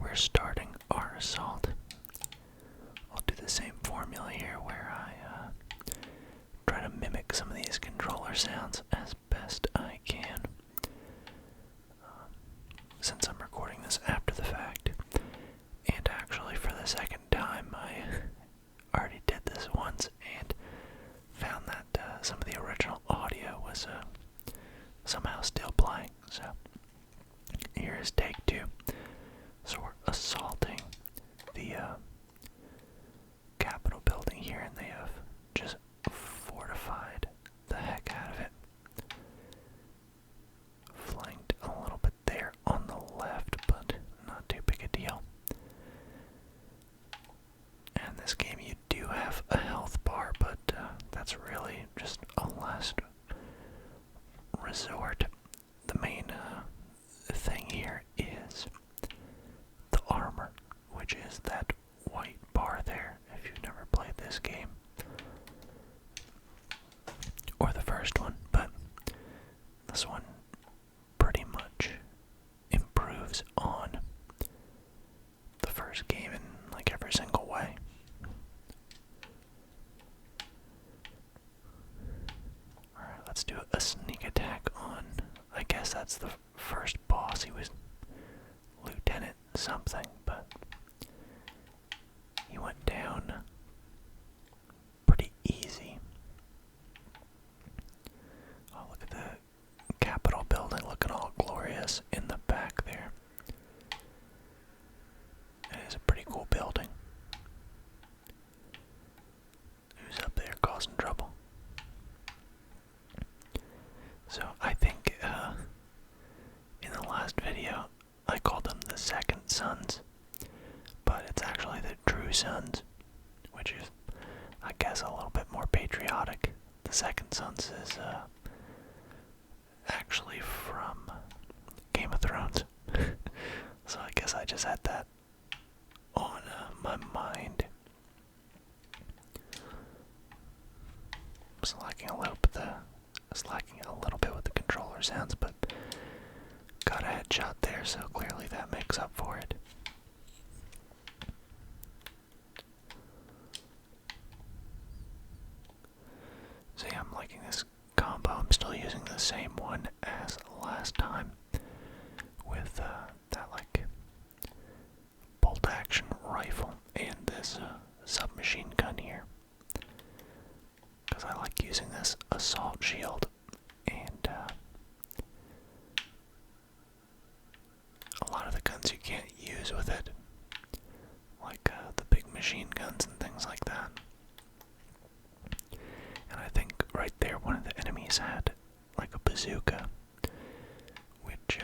we're starting our assault. I'll do the same formula here where I try to mimic some of these controller sounds as best I can. Since I'm recording this after the fact, and actually for the second time, I already did this once and found that some of the original audio was somehow still playing. So here is take two. So we're assaulting the Capitol building here, and they have just fortified the heck out of it. Flanked a little bit there on the left, but not too big a deal. And this game you do have a health bar, but that's really just a last resort. The main thing here is the armor, which is that white bar there, if you've never played this game. Or the first one, but this one pretty much improves on the first game in like every single way. Alright, let's do a sneak attack on, I guess that's the first boss. He was Lieutenant something, but he went down pretty easy. Oh, look at the Capitol building looking all glorious in the back there. It is a pretty cool building. Who's up there causing trouble? So I think in the last video I called them the Second Sons, but it's actually the True Sons, which is, I guess, a little bit more patriotic. The Second Sons is actually from Game of Thrones. So I guess I just had that on my mind. Slacking a little bit with the controller sounds, but got a headshot there, so clearly that makes up for it. So yeah, I'm liking this combo. I'm still using the same one as last time with that like bolt action rifle and this submachine gun here, because I like using this assault shield, and a lot of the guns you can't use with it, like the big machine guns and things like that. And I think right there one of the enemies had like a bazooka, which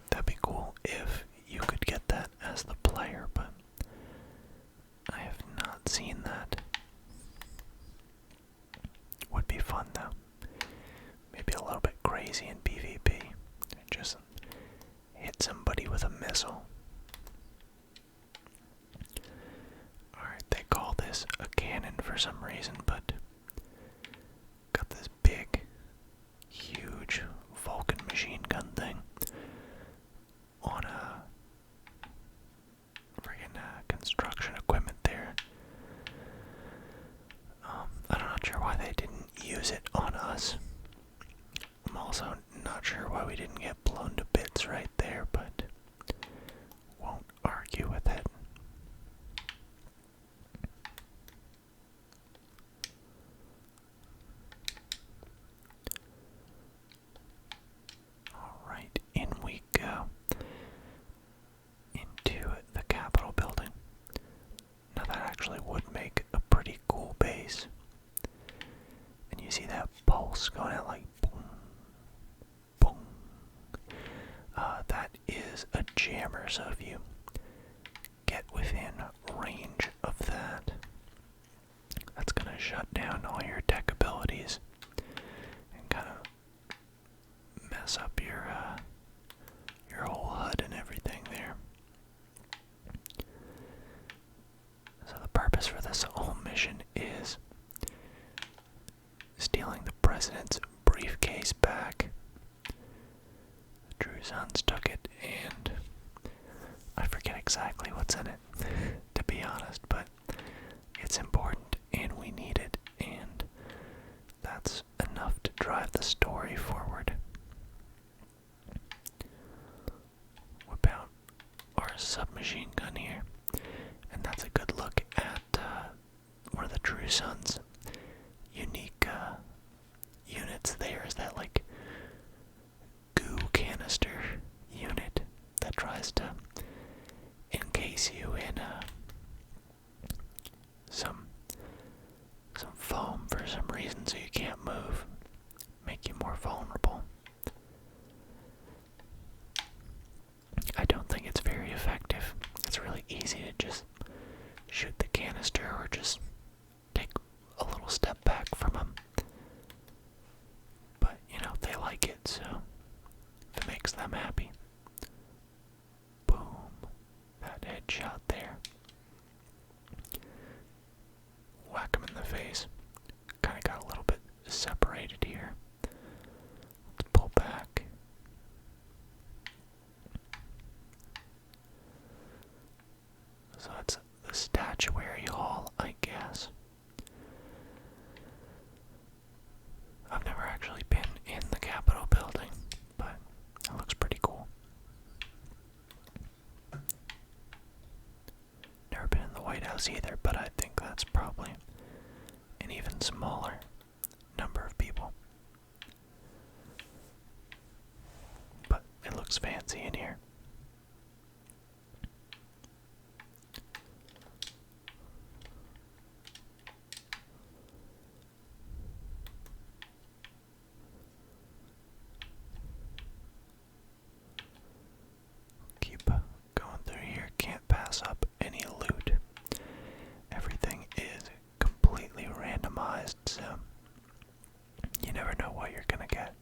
that'd be cool if you could get that as the player, but I have not seen that. Would be fun though. Maybe a little bit crazy in PvP. Just hit somebody with a missile. Alright, they call this a cannon for some reason, but got this big, huge Vulcan machine gun thing on a friggin' construction equipment there. I'm not sure why they didn't use it on us. I'm also not sure why we didn't get blown to bits right there, but won't argue with it. Alright, in we go into the Capitol building. Now that actually would make a pretty cool base. And you see that pulse going out like boom, boom. That is a jammer, so if you get within range of that, that's going to shut down all your tech abilities and kind of mess up your whole HUD and everything there. So the purpose for this whole mission is stealing the president's briefcase back. The True Sons took it, and I forget exactly what's in it, to be honest, but it's important and we need it, and that's enough to drive the story forward. Whip out our submachine gun here, and that's a good look at one of the True Sun's unique units there. Is that like goo canister unit that tries to encase you in some foam for some reason so you can't move, make you more vulnerable. I don't think it's very effective. It's really easy to just shoot the canister or just take a little step back from them. But, you know, they like it, so if it makes them happy. Boom. That headshot there. Whack him in the face. Kind of got a little bit separated here. Let's pull back. So it's the statuary hall, I guess. I've never actually been in the Capitol building, but it looks pretty cool. Never been in the White House either, but I think that's probably an even smaller number of people. But it looks fancy in here. Keep going through here. Can't pass up any loot. Everything is completely randomized, so you never know what you're gonna get.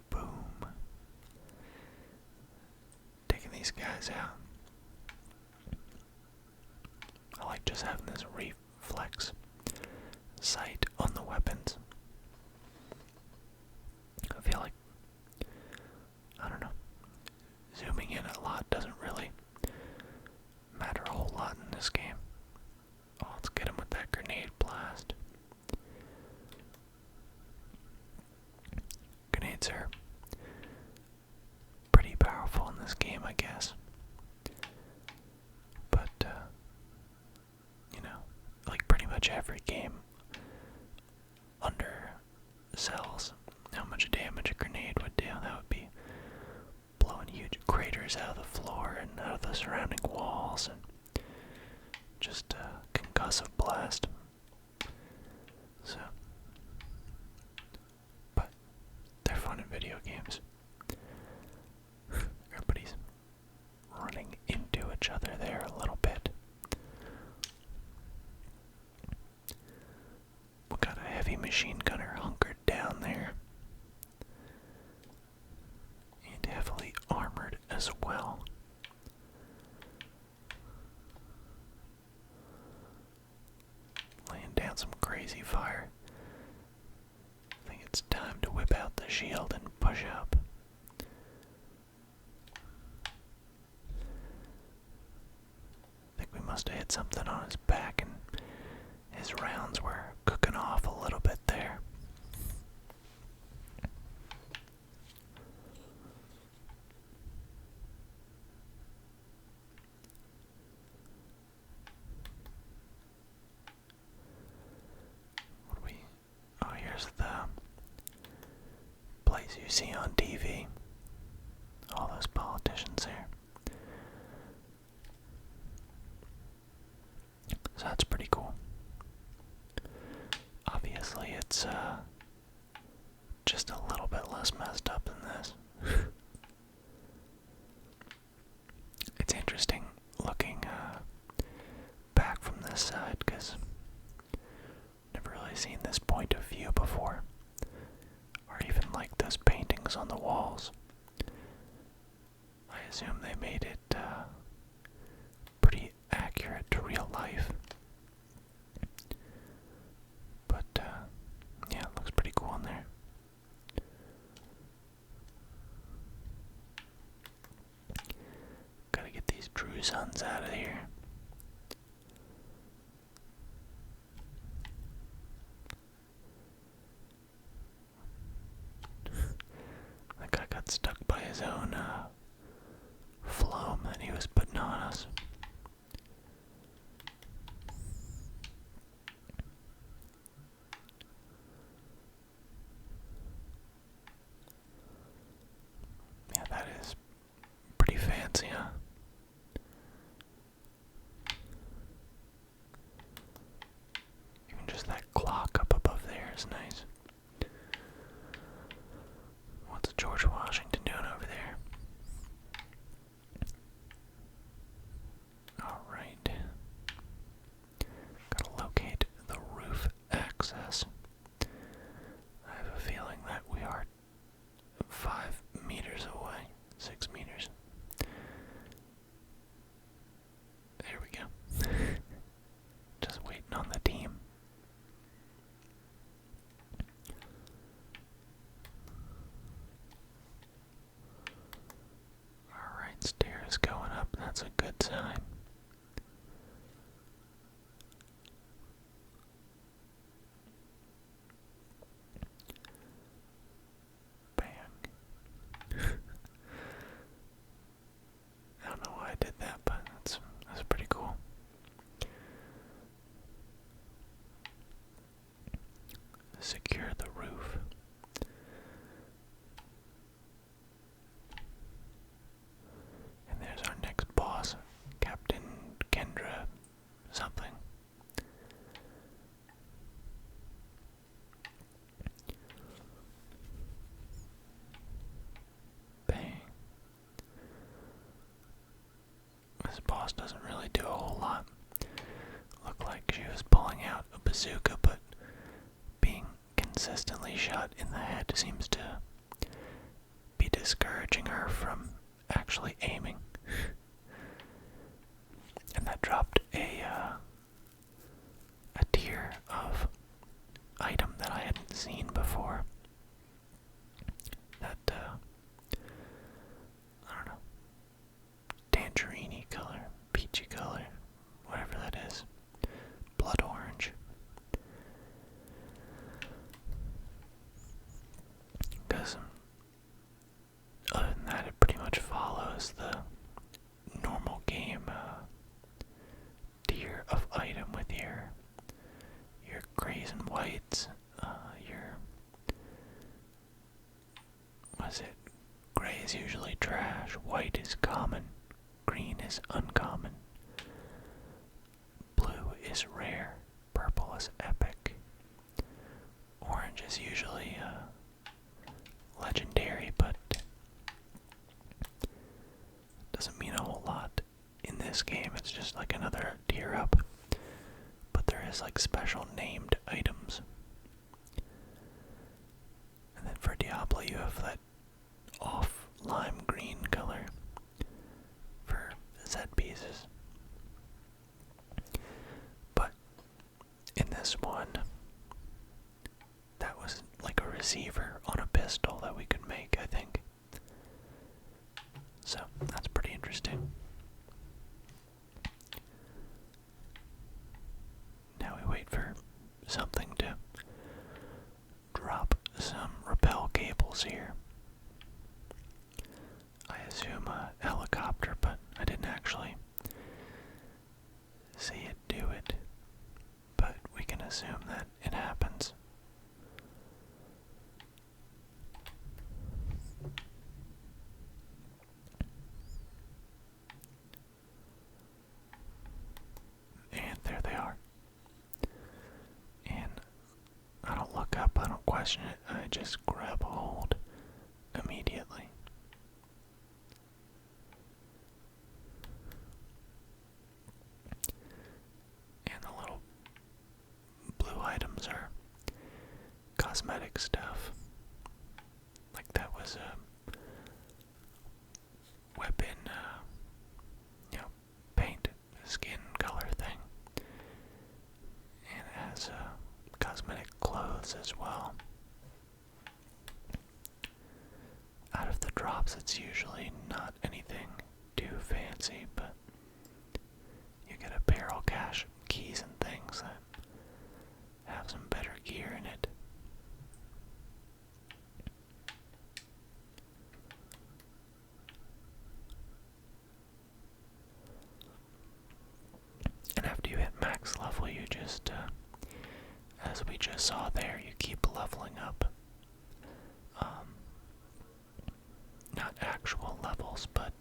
Boom. Taking these guys out. I like just having this reflex sight on the weapons. I feel like, I don't know, zooming in a lot doesn't really matter a whole lot in this game. Oh, let's get him with that grenade blast. Grenades are pretty powerful in this game, I guess. But, you know, like pretty much every game undersells how much damage a grenade would do. That would be blowing huge craters out of the floor and out of the surrounding walls, and just a concussive blast. So, but they're fun in video games. Everybody's running into each other there a little bit. We got a heavy machine gunner hunkered down there. And heavily armored as well. Laying down some crazy fire. I think it's time to whip out the shield and push up. I think we must have hit something on his back and his rounds were cooking off a little bit there. Oh, here's the place you see on TV. All those politicians there. So that's pretty cool. Obviously, it's just a little bit less messed up than this. It's interesting looking back from this side, because never really seen this point of view before, or even like those paintings on the walls. I assume they made it pretty accurate to real life. But yeah, it looks pretty cool in there. two sons out of here. That guy got stuck by his own phloem that he was putting on us. Yeah, that is pretty fancy, huh? Even just that clock up above there is nice. What's George Washington doing over there? Alright. Gotta locate the roof access. I have a feeling that we are 5 meters away. 6 meters. There we go. Just waiting on the team. Alright, stairs going up. That's a good sign. Bang. I don't know why I did that, but that's pretty cool. Secure the roof. And there's our next boss, Captain Kendra something. Bang. This boss doesn't really do a whole lot. Looked like she was pulling out a bazooka, but being consistently shot in the head seems to be discouraging her from actually aiming. And that dropped a tier of item that I hadn't seen before. That I don't know, tangerine color, peachy color, whatever that is, blood orange. Because other than that, it pretty much follows the normal game tier of item with your grays and whites, your, what is it? Gray is usually trash, white is common, green is uncommon, blue is rare, purple is epic, orange is usually legendary, but doesn't mean a whole lot in this game. It's just like another tier up, but there is like special named items. And then for Diablo you have that off lime green color for set pieces. But in this one, that was like a receiver on a pistol that we could make, I think. So that's pretty interesting. Now we wait for something to drop some rappel cables here. I assume a helicopter, but I didn't actually see it do it. But we can assume that it happens. And there they are. And I don't look up, I don't question it, I just grab hold immediately. And the little blue items are cosmetic stuff. Like that was a weapon, paint, skin color thing. And it has cosmetic clothes as well. Out of the drops, it's usually not anything too fancy, but get a barrel cache keys and things that have some better gear in it. And after you hit max level, you just, as we just saw there, you keep leveling up. Not actual levels, but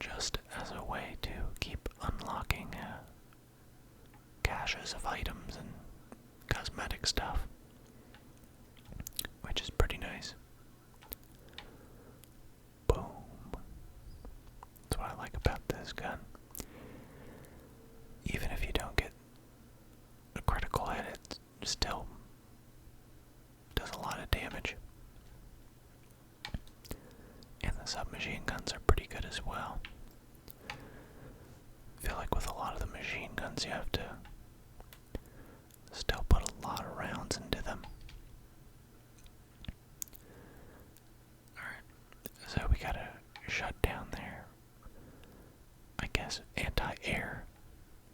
just as a way to keep unlocking caches of items and cosmetic stuff, which is pretty nice. Boom. That's what I like about this gun. Even if you don't get a critical hit, it still does a lot of damage. And the submachine guns are pretty good as well. I feel like with a lot of the machine guns you have to still put a lot of rounds into them. Alright, so we gotta shut down there, I guess, anti-air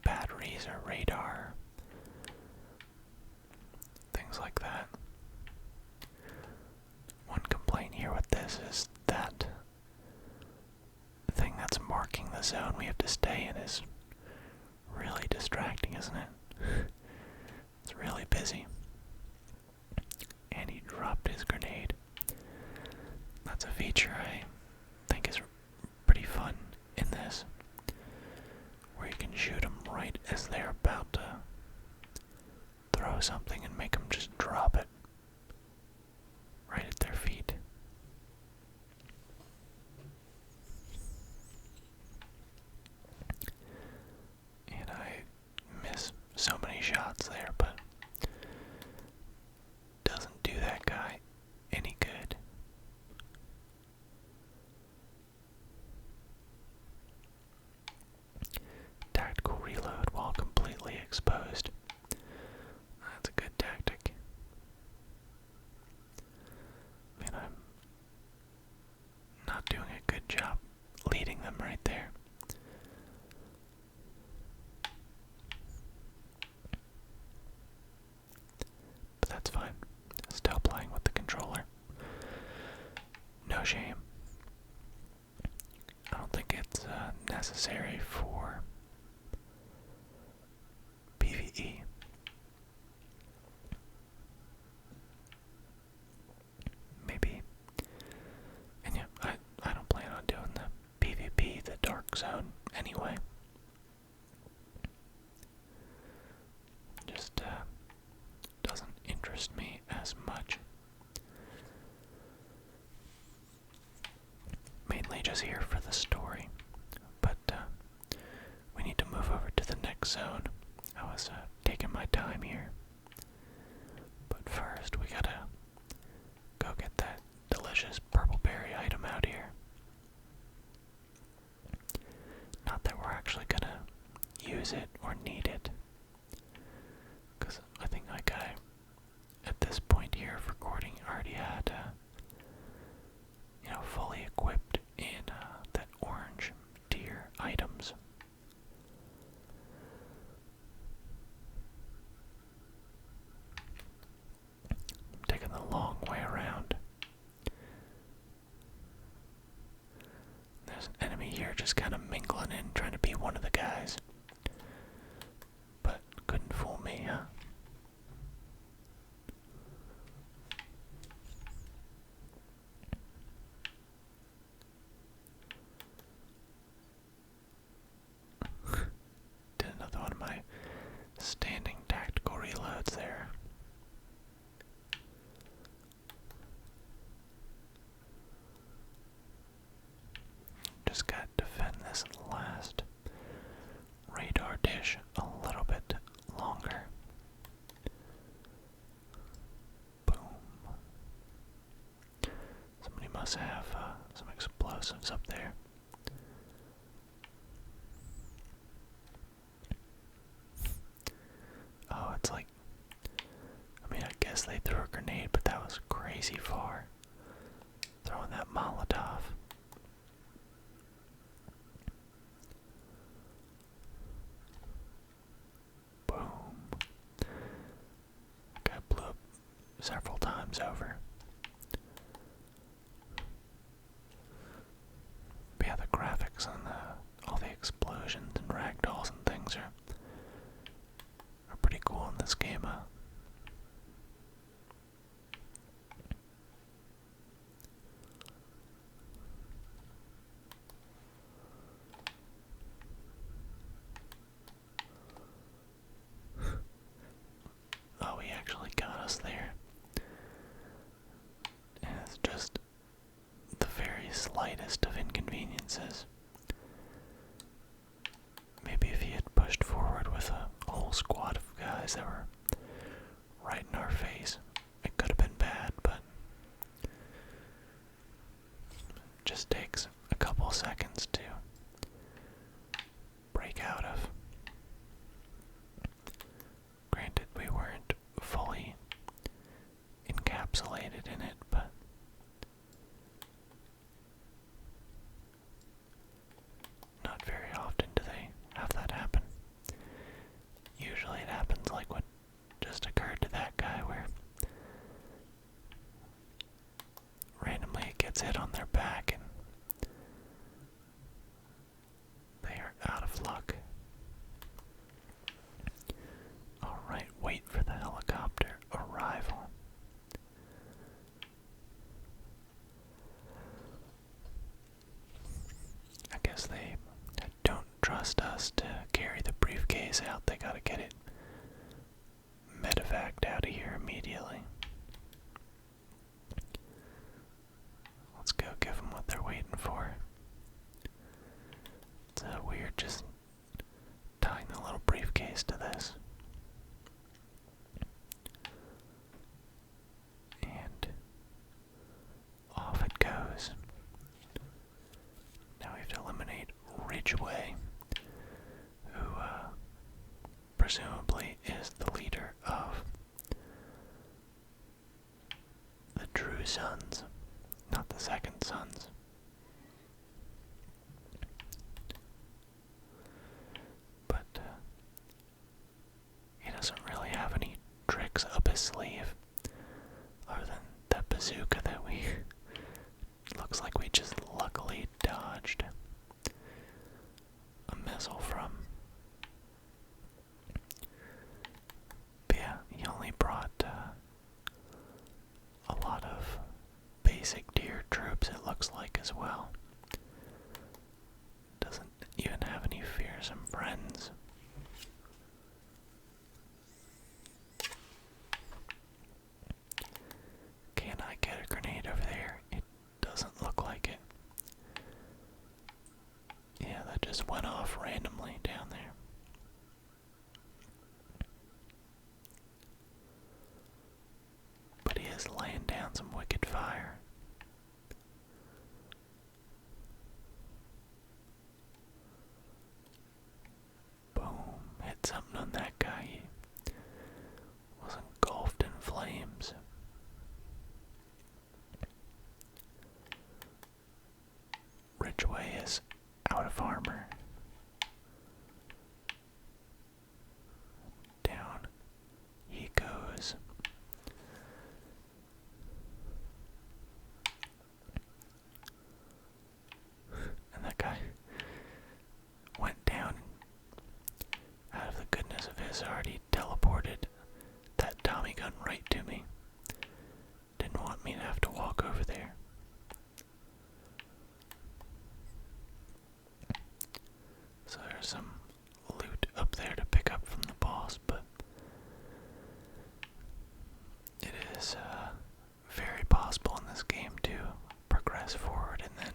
batteries or radar, things like that. One complaint here with this is that the thing that's marking the zone we have to stay in is really distracting, isn't it? It's really busy. And he dropped his grenade. That's a feature I think is pretty fun in this, where you can shoot them right as they're about to throw something and make them just drop it right at their feet. And I miss so many shots there, but doesn't do that guy any good. Tactical reload while completely exposed. That's a good tactic. I mean, I'm not doing a good job leading them right there. But that's fine. Still playing with the controller. No shame. I don't think it's necessary for PvE. Maybe. And yeah, I don't plan on doing the PvP, the dark zone, anyway. Just doesn't interest me as much. Mainly just here for the story. But we need to move over to the next zone. I was taking my time here. But first we gotta go get that delicious purple berry item out here. Not that we're actually gonna use it or need it, because I think my guy at this point here of recording already had fully equipped in that orange deer items. I'm taking the long way around. There's an enemy here just kind of mingling in, trying to be one of the guys. But couldn't fool me, huh? Did another one of my standing tactical reloads there. Just got to defend this last radar dish a little bit longer. Boom. Somebody must have some explosives up there. Oh, it's like, I mean, I guess they threw a grenade, but that was crazy far. Throwing that Molotov. game's over. But yeah, the graphics and all the explosions and ragdolls and things are pretty cool in this game, huh? Oh, he actually got us there. And it's just the very slightest of inconveniences. Maybe if he had pushed forward with a whole squad of guys that were right in our face, it could have been bad, but it just takes a couple seconds to break out of. Granted, we weren't fully encapsulated in it, but not very often do they have that happen. Usually it happens like what just occurred to that guy, where randomly it gets hit on their back and they are out of luck. Alright, wait for the helicopter arrival. I guess they don't trust us to carry the briefcase out. They gotta get it medevaced out of here immediately. Let's go give them what they're waiting for. It's weird just tying the little briefcase to this. And off it goes. Now we have to eliminate Ridgeway, who presumably is the leader of the True Sons, not the Second Sons. But he doesn't really have any tricks up his sleeve, other than that bazooka that we looks like we just luckily dodged a missile from. But yeah, he only brought a lot of basic tier troops, it looks like, as well. Doesn't even have any fearsome friends. Can I get a grenade over there? It doesn't look like it. Yeah, that just went off randomly down there. But he is laying down some wicked fire. Boom. Hit something on that guy. He was engulfed in flames. Ridgeway is out of armor. Down he goes. And that guy went down, out of the goodness of his heart, he teleported that Tommy gun right to me. Didn't want me to have to walk over there. So there's some loot up there to pick up from the boss, but it is very possible in this game to progress forward and then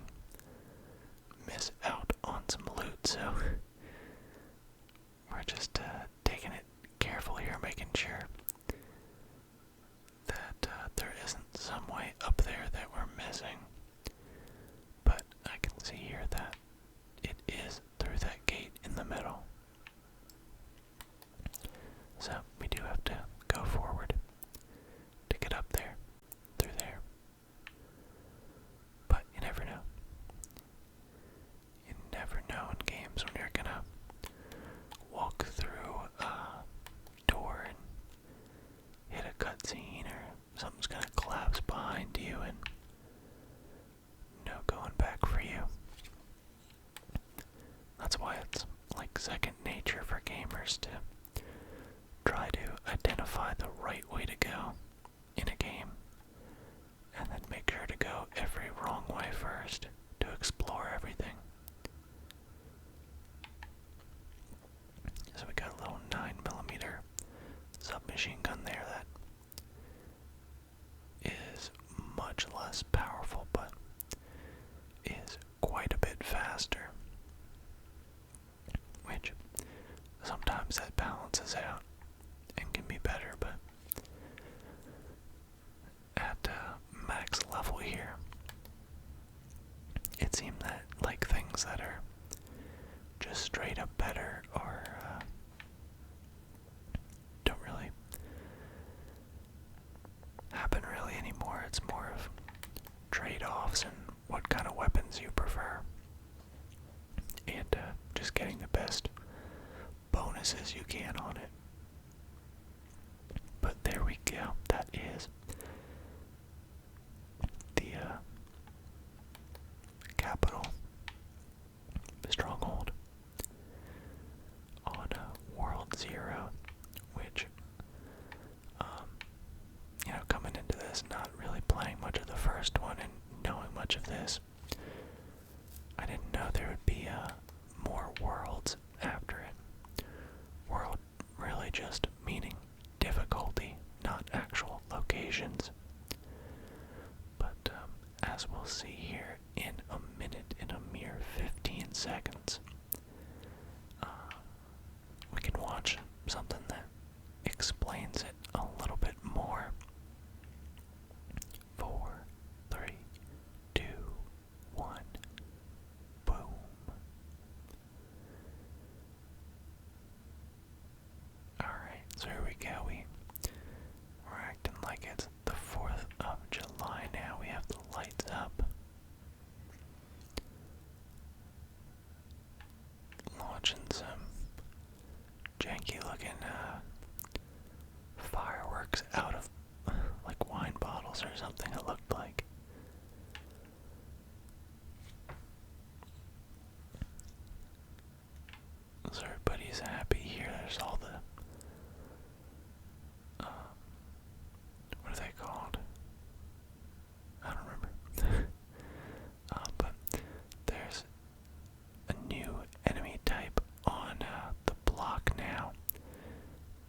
miss out on some loot, so we're just taking it careful here, making sure that there isn't some way up there that we're missing. But I can see here that it is through that gate in the middle. So we do have to go forward to get up there, through there. But you never know. You never know in games when you're gonna walk through a door and hit a cutscene, or something's gonna collapse close behind you and no going back for you. That's why it's like second nature for gamers to try to identify the right way to go in a game, and then make sure to go every wrong way first to explore everything. So we got a little 9mm submachine gun there that is much less powerful, but is quite a bit faster, which sometimes that balances out and can be better, but at max level here, it seemed that like things that are just straight up better are don't really happen really anymore. It's more of trade-offs and what kind of weapons you prefer, and just getting the best bonuses you can on it. But there we go. That is the capital, the stronghold on World Zero, which, coming into this, not really playing much of the first one and knowing much of this, I didn't know there would be more worlds after it. World really just meaning difficulty, not actual locations. But as we'll see here in a minute, in a mere 15 seconds, we can watch something that explains it a little bit more. 4, 3, 2, 1, boom. Alright, so here we go. We're acting like it's the 4th of July now. We have the lights up. Launching some janky looking fireworks out of like wine bottles or something, it looked like. So everybody's happy here. There's all the what are they called? I don't remember. But there's a new enemy type on the block now.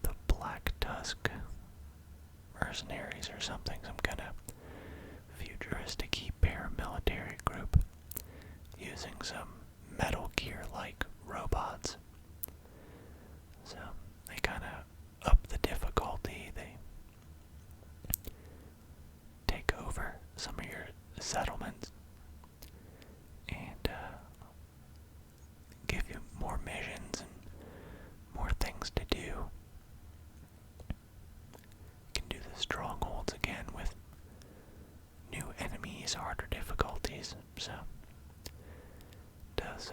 The Black Tusk mercenaries or something, some kind of futuristic paramilitary group using some Metal Gear-like robots. So they kind of up the difficulty. They take over some of your settlements and give you more missions and more things to do. You can do the strongholds again with new enemies, harder difficulties, so it does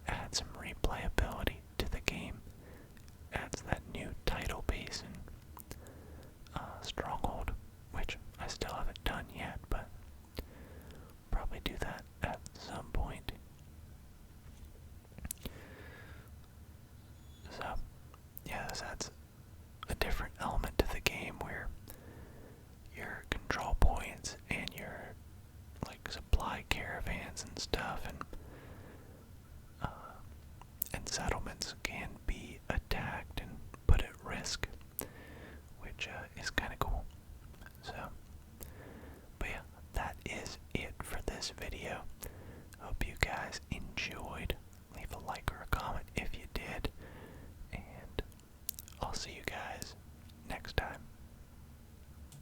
add some replayability to the game. Adds that new title piece and stronghold, which I still haven't done yet, but probably do that at some point. So, yeah, this adds a different element to the game where your control points and your like supply caravans and stuff and settlements can be attacked and put at risk, which is kind of cool. So, but yeah, that is it for this video. Hope you guys enjoyed. Leave a like or a comment if you did, and I'll see you guys next time.